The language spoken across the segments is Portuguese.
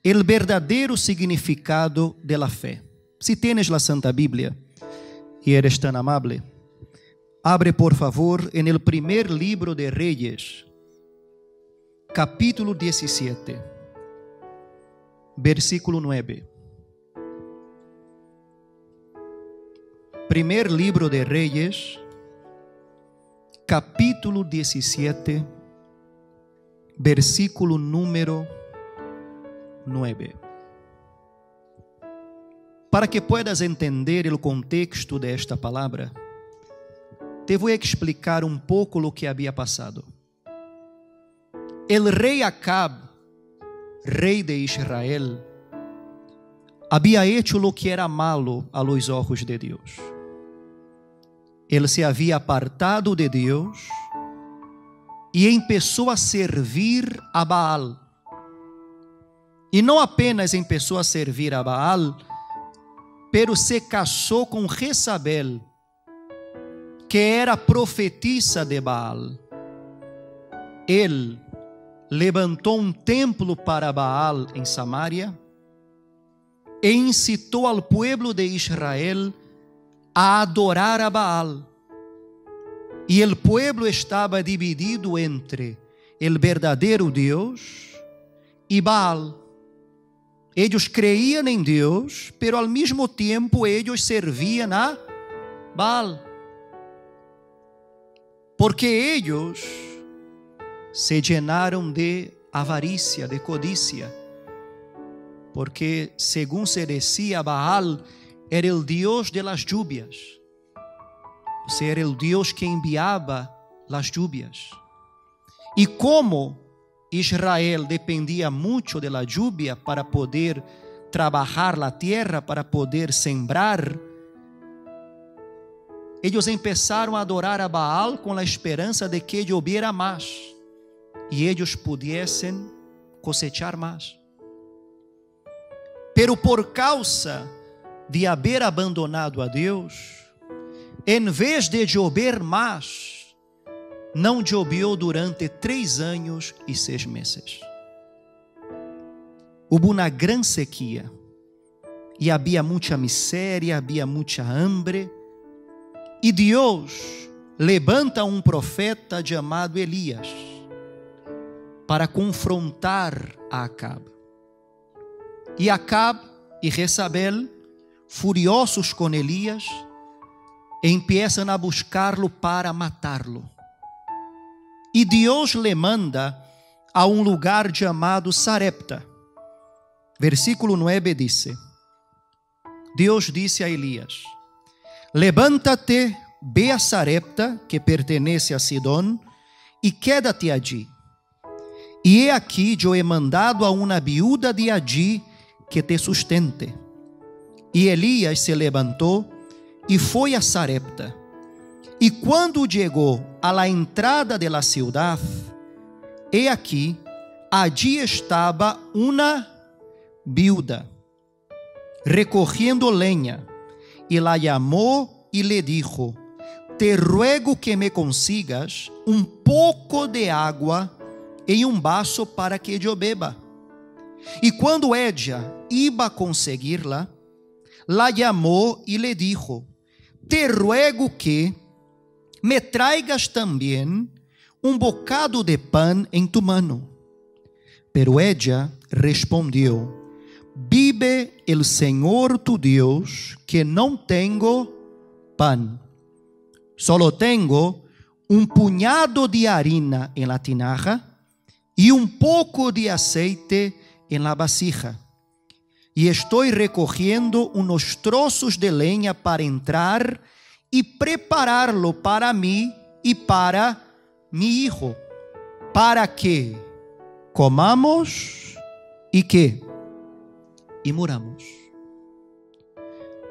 el verdadeiro significado de la fe. Si tienes la Santa Biblia y eres tan amable, abre por favor en el primer libro de Reyes, capítulo 17, versículo 9. Primer libro de Reyes, capítulo 17, versículo número 9. Para que puedas entender o contexto desta palavra, te vou explicar um pouco o que havia passado. El rei Acab, rei de Israel, havia hecho lo que era malo a los ojos de Deus. Ele se havia apartado de Deus e começou a servir a Baal. E não apenas começou a servir a Baal, pero se casou com Jezabel, que era profetisa de Baal. Ele levantou um templo para Baal em Samaria e incitou ao povo de Israel a adorar a Baal. E o povo estava dividido entre o verdadeiro Deus e Baal. Eles creiam em Deus, pero ao mesmo tempo eles serviam a Baal. Porque eles se llenaram de avarícia, de codícia. Porque, según se decía, Baal era o Deus de las lluvias. O sea, era o Deus que enviava las lluvias. E como Israel dependia muito de la lluvia para poder trabalhar la tierra, para poder sembrar, eles começaram a adorar a Baal com a esperança de que lloviera mais e eles pudessem cosechar mais. Pero por causa de haver abandonado a Deus, em vez de chover mais, não choveu durante 3 anos e 6 meses. Houve uma grande sequia e havia muita miséria, havia muita hambre. E Deus levanta um profeta chamado Elias para confrontar a Acab. E Acab e Jezabel, furiosos com Elias, começam a buscá-lo para matá-lo. E Deus le manda a um lugar chamado Sarepta. Versículo 9 diz: Deus disse a Elias: levanta-te, ve a Sarepta, que pertenece a Sidón, e quédate allí. E he aqui, eu he mandado a uma viúva de allí que te sustente. E Elias se levantou e foi a Sarepta. E quando chegou a la entrada de la ciudad, he aqui, allí estava uma viuda, recogiendo leña, e la llamó y le dijo: te ruego que me consigas un poco de agua em um vaso para que eu beba. E quando ella iba a conseguirla, la llamó y le dijo: te ruego que me traigas também um bocado de pan em tu mano. Pero ella respondeu: vive el Senhor tu Deus, que não tenho pan. Solo tenho um punhado de harina em la tinaja e um pouco de aceite em la vasija. E estou recogiendo unos trozos de leña para entrar e prepará-lo para mim e para mi hijo, para que comamos e que e moramos.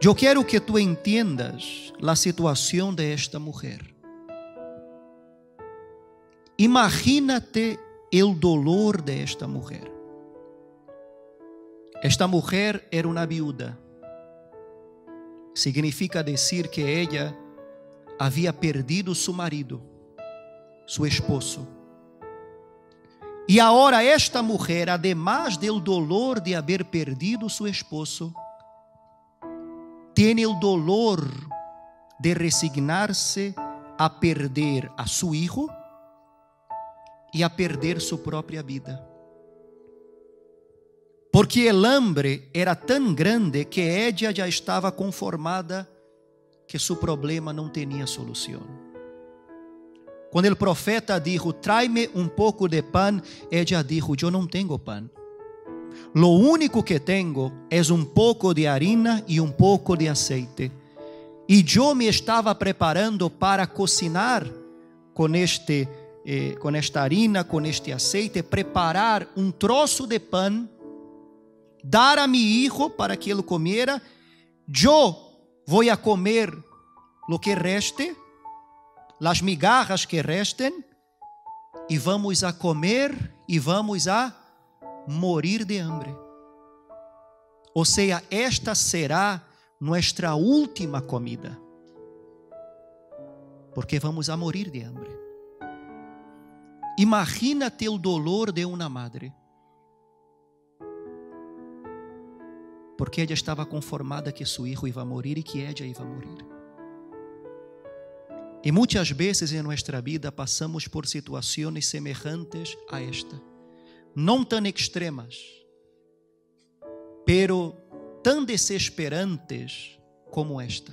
Eu quero que tu entiendas a situação de esta mulher. Imagínate o dolor de esta mulher. Esta mulher era uma viúva. Significa dizer que ella havia perdido seu marido, seu esposo. E agora esta mulher, además del dolor de haber perdido su esposo, tiene el dolor de resignarse a perder a su hijo e a perder su própria vida. Porque el hambre era tão grande que ella já estava conformada que su problema não tinha solução. Quando o profeta dijo, tráeme um pouco de pan, ella dijo, eu não tenho pan. Lo único que tenho é um pouco de harina e um pouco de aceite. E eu me estava preparando para cocinar com esta harina, com este aceite, preparar um troço de pan, dar a mi hijo para que ele comiera. Eu vou a comer lo que reste, las migajas que restem, e vamos a comer e vamos a morir de hambre. Ou seja, esta será nuestra última comida, porque vamos a morir de hambre. Imagínate o dolor de uma madre, porque ela estava conformada que seu filho ia morrer e que ela ia morrer. E muitas vezes em nossa vida passamos por situações semelhantes a esta, não tão extremas, pero tão desesperantes como esta.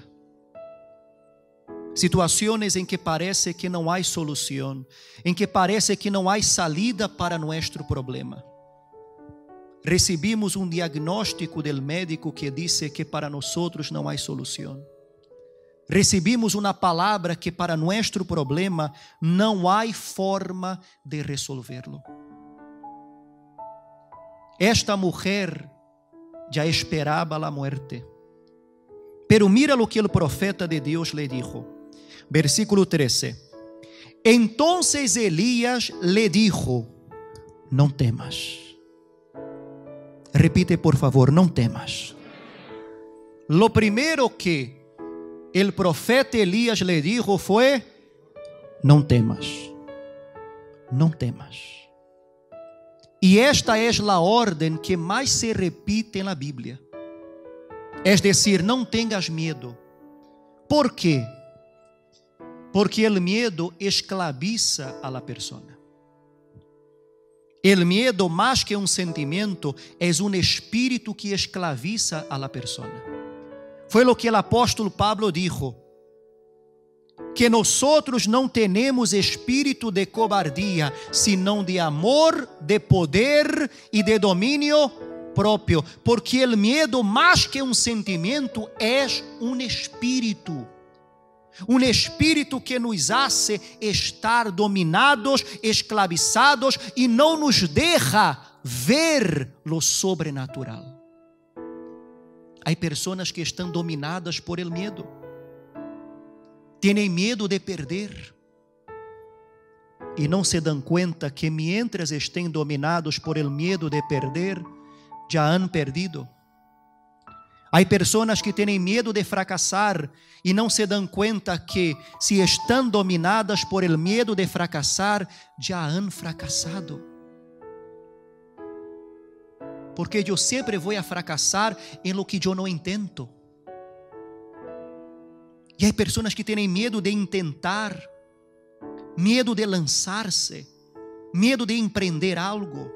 Situações em que parece que não há solução, em que parece que não há salida para nosso problema. Recebimos um diagnóstico do médico que disse que para nós não há solução. Recebimos uma palavra que para nosso problema não há forma de resolverlo. Esta mulher já esperava a muerte. Pero mira lo que o profeta de Deus le dijo. Versículo 13. Entonces Elías le dijo, não temas. Repite por favor, não temas. Lo primero que el profeta Elías le dijo fue, não temas. Não temas. E esta é a ordem que mais se repite na Bíblia. É decir, não tenhas medo. ¿Por quê? Porque o medo esclaviza a la persona. O medo, mais que um sentimento, é um espírito que esclaviza a la persona. Foi o que o apóstolo Pablo dijo, que nosotros não temos espírito de cobardia, senão de amor, de poder e de domínio próprio, porque o medo, mais que um sentimento, é um espírito que nos hace estar dominados, esclavizados e não nos deixa ver lo sobrenatural. Há pessoas que estão dominadas por el medo, têm medo de perder e não se dão conta que mientras estén dominados por el medo de perder, já han perdido. Há pessoas que têm medo de fracassar e não se dão conta que, se estão dominadas por el medo de fracassar, já han fracassado. Porque eu sempre vou a fracassar em lo que eu não intento. E há pessoas que têm medo de intentar, medo de lançar-se, medo de empreender algo.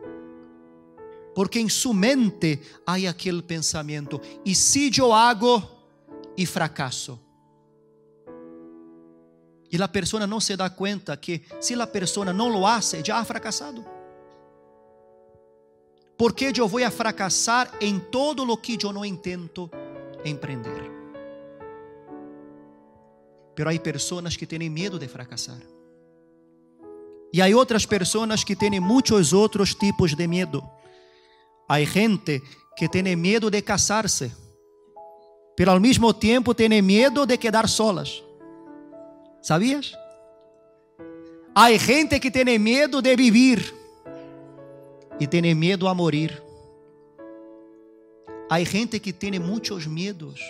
Porque em sua mente há aquele pensamento, e se eu hago e fracasso? E a pessoa não se dá conta que se a pessoa não lo hace, já ha fracassado. Porque eu vou a fracassar em todo lo que eu não intento empreender. Pero há pessoas que têm medo de fracassar. E há outras pessoas que têm muitos outros tipos de medo. Há gente que tem medo de casar-se, pero ao mesmo tempo tem medo de quedar solas. ¿Sabías? Há gente que tem medo de viver e tem medo a morir. Há gente que tem muitos medos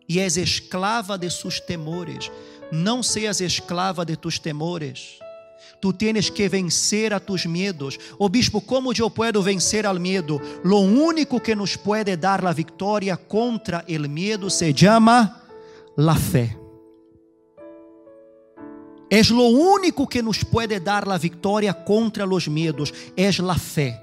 e é esclava de seus temores. Não seas esclava de tus temores. Tu tienes que vencer a tus miedos. Oh bispo, ¿cómo yo puedo vencer al miedo? Lo único que nos puede dar la victoria contra el miedo se llama la fe. Es lo único que nos puede dar la victoria contra los miedos, es la fe.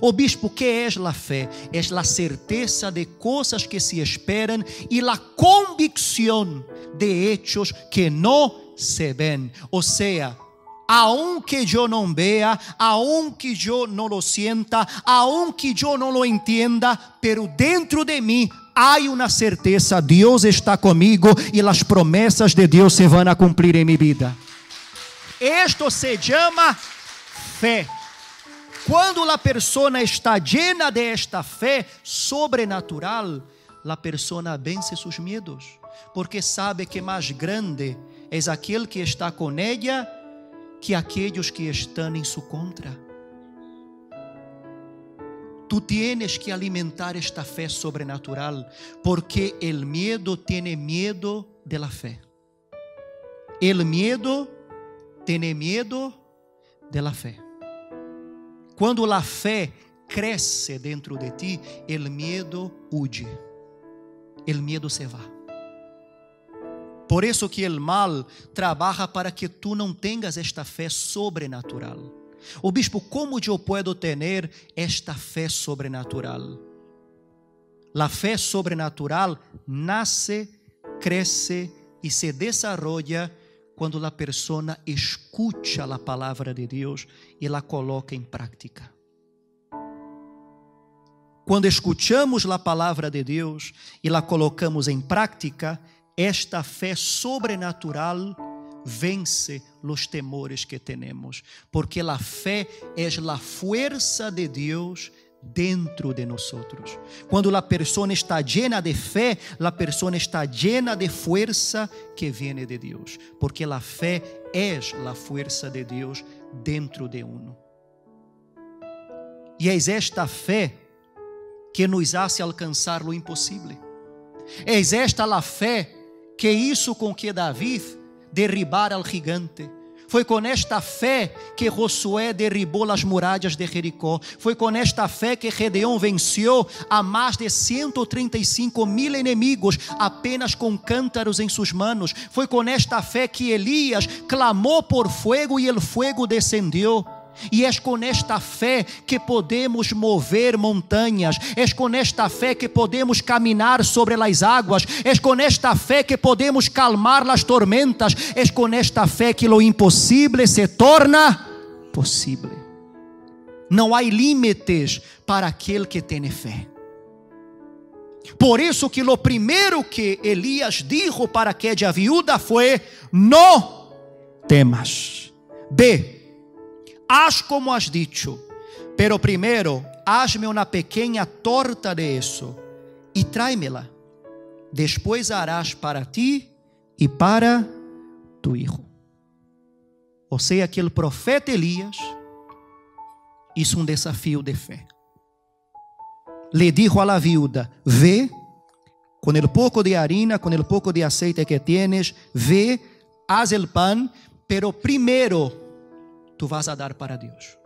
Oh bispo, ¿qué es la fe? Es la certeza de cosas que se esperan y la convicción de hechos que no se ven. O sea, aunque yo no vea, aunque yo no lo sienta, aunque yo no lo entienda, pero dentro de mí hay una certeza: Dios está conmigo y las promesas de Dios se van a cumplir en mi vida. Esto se llama fe. Quando a pessoa está llena de esta fé sobrenatural, a pessoa vence seus medos, porque sabe que mais grande é aquele que está com ela que aqueles que estão em sua contra. Tu tienes que alimentar esta fé sobrenatural, porque el miedo tiene miedo de la fe. El miedo tiene miedo de la fe. Quando a fé cresce dentro de ti, el miedo huye. El miedo se va. Por isso que el mal trabalha para que tu não tenhas esta fé sobrenatural. O bispo, como eu posso ter esta fé sobrenatural? A fé sobrenatural nasce, cresce e se desarrolla quando a pessoa escuta a palavra de Deus e la coloca em prática. Quando escutamos a palavra de Deus e la colocamos em prática, esta fé sobrenatural vence os temores que temos, porque a fé é a força de Deus dentro de nós. Quando a pessoa está llena de fé, a pessoa está llena de força que vem de Deus, porque a fé é a força de Deus dentro de uno. E é esta fé que nos hace alcançar lo impossível. É esta a fé que hizo com que David derribara al gigante. Foi com esta fé que Josué derribou as muralhas de Jericó. Foi com esta fé que Gedeão venceu a mais de 135.000 inimigos apenas com cântaros em suas manos. Foi com esta fé que Elias clamou por fogo e o fogo descendeu. E é com esta fé que podemos mover montanhas, é com esta fé que podemos caminhar sobre as águas, é com esta fé que podemos calmar as tormentas, é com esta fé que o impossível se torna possível. Não há limites para aquele que tem fé. Por isso que o primeiro que Elias dijo para aquela viúva foi: não temas. Haz como has dicho, pero primero hazme una pequeña torta de eso y tráemela. Después harás para ti y para tu hijo. O sea que el profeta Elías hizo un desafío de fe. Le dijo a la viuda: ve, con el poco de harina, con el poco de aceite que tienes, ve, haz el pan, pero primero tu vas a dar para Deus.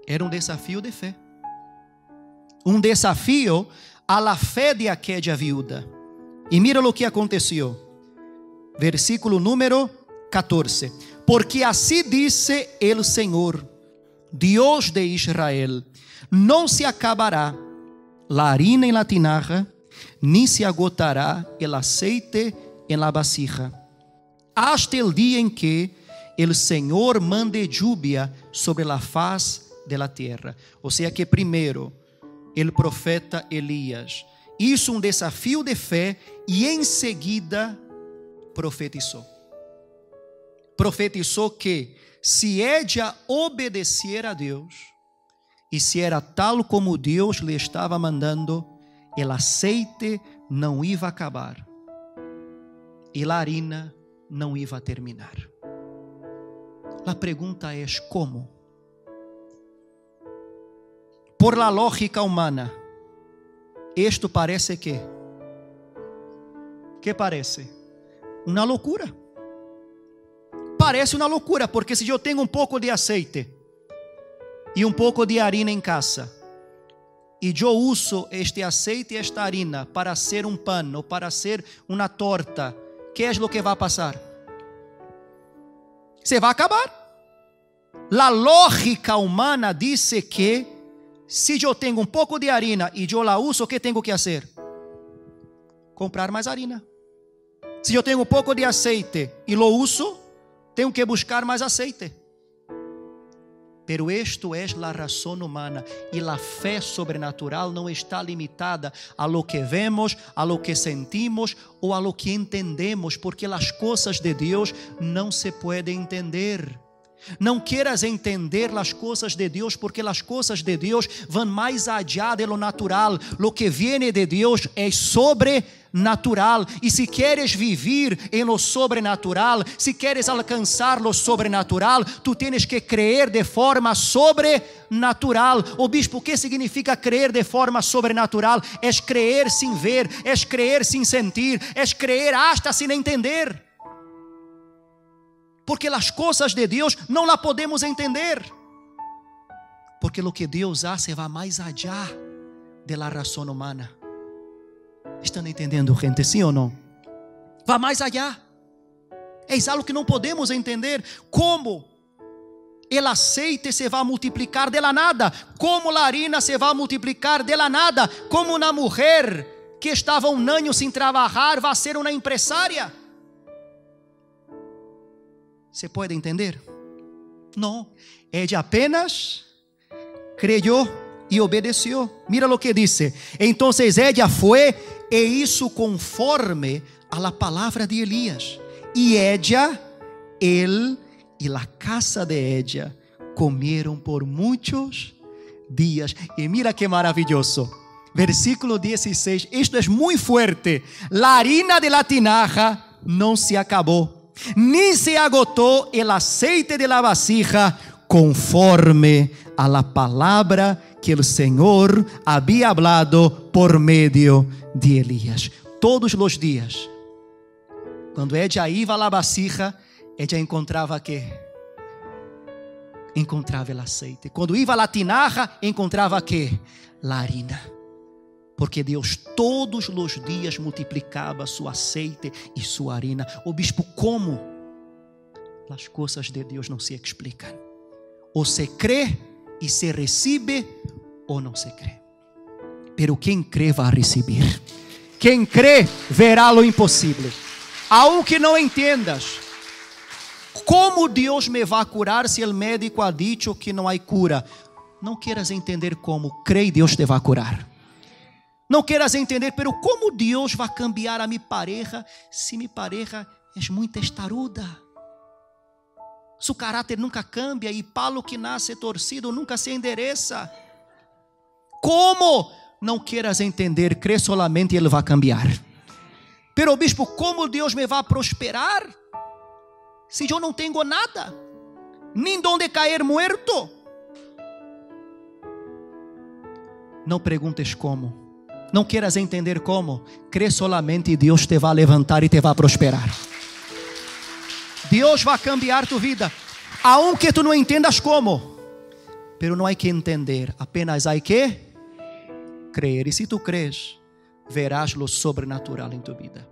Era desafio de fé. Desafio a la fé de aquella viuda. E mira o que aconteceu. Versículo número 14. Porque assim disse el Senhor, Deus de Israel: não se acabará la harina en la tinaja, ni se agotará el aceite en la vasija, hasta el día en que el Senhor mande lluvia sobre la faz de la tierra. O sea que primeiro, el profeta Elías hizo desafio de fé e em seguida profetizou. Profetizou que se ella obedeciera a Deus e se era tal como Deus lhe estava mandando, el aceite não iba a acabar e a harina não iba a terminar. A pergunta é: como? Por la lógica humana, esto parece que parece? Uma loucura. parece uma loucura, porque se eu tenho um pouco de azeite e um pouco de harina em casa, e eu uso este azeite e esta harina para hacer um pão ou para hacer uma torta, ¿qué es lo que va a pasar? Se va a acabar. La lógica humana dice que se eu tenho um pouco de harina e eu la uso, o que tenho que fazer? Comprar mais harina. Se eu tenho um pouco de azeite e lo uso, tenho que buscar mais azeite. Pero esto es la razón humana, y la fe sobrenatural no está limitada a lo que vemos, a lo que sentimos o a lo que entendemos, porque las cosas de Dios no se pueden entender. Não queiras entender as coisas de Deus, porque as coisas de Deus vão mais allá de lo natural. Lo que viene de Deus é sobrenatural. E se queres viver em lo sobrenatural, se queres alcançar lo sobrenatural, tu tienes que crer de forma sobrenatural. O bispo, o que significa crer de forma sobrenatural? É crer sem ver, é crer sem sentir, é crer hasta sem entender. Porque as coisas de Deus não las podemos entender. Porque lo que Deus hace va mais allá de la razón humana. Estão entendendo, gente? Sim ou não? Va mais allá. É algo que não podemos entender. Como o aceite se vai multiplicar de la nada? Como a harina se vai multiplicar de la nada? Como uma mulher que estava um ano sem trabalhar vai ser uma empresária? ¿Se puede entender? No, ella apenas creyó y obedeció. Mira lo que dice. Entonces ella fue e hizo conforme a la palabra de Elías. Y ella, él y la casa de ella comieron por muchos días. Y mira qué maravilloso. Versículo 16. Esto es muy fuerte. La harina de la tinaja no se acabó, ni se agotó el aceite de la vasija, conforme a la palabra que el Señor había hablado por medio de Elías. Todos los días, cuando ella iba a la vasija, ella encontraba ¿qué? Encontraba el aceite. Cuando iba a la tinaja, encontraba ¿qué? La harina. Porque Deus todos os dias multiplicava seu aceite e sua harina. O bispo, como? As coisas de Deus não se explicam. Ou se crê e se recebe, ou não se crê. Pero quem crê vai receber. Quem crê verá lo impossível. Aunque não entendas, como Deus me vai curar se o médico ha dicho que não há cura? Não queiras entender como, crê e Deus te vai curar. Não queiras entender, pero como Deus vai cambiar a minha pareja se minha pareja é muito testaruda? Seu caráter nunca cambia e palo que nasce torcido nunca se endereça. Como? Não queiras entender, crê solamente e ele vai cambiar. Pero bispo, como Deus me vai prosperar se eu não tenho nada? Nem donde cair muerto? Não perguntes como. Não queiras entender como. Crê solamente e Deus te vai levantar e te vai prosperar. Deus vai cambiar tu vida. Aunque tu não entendas como. Pero não há que entender. Apenas há que crer. E se tu crees, verás lo sobrenatural em tu vida.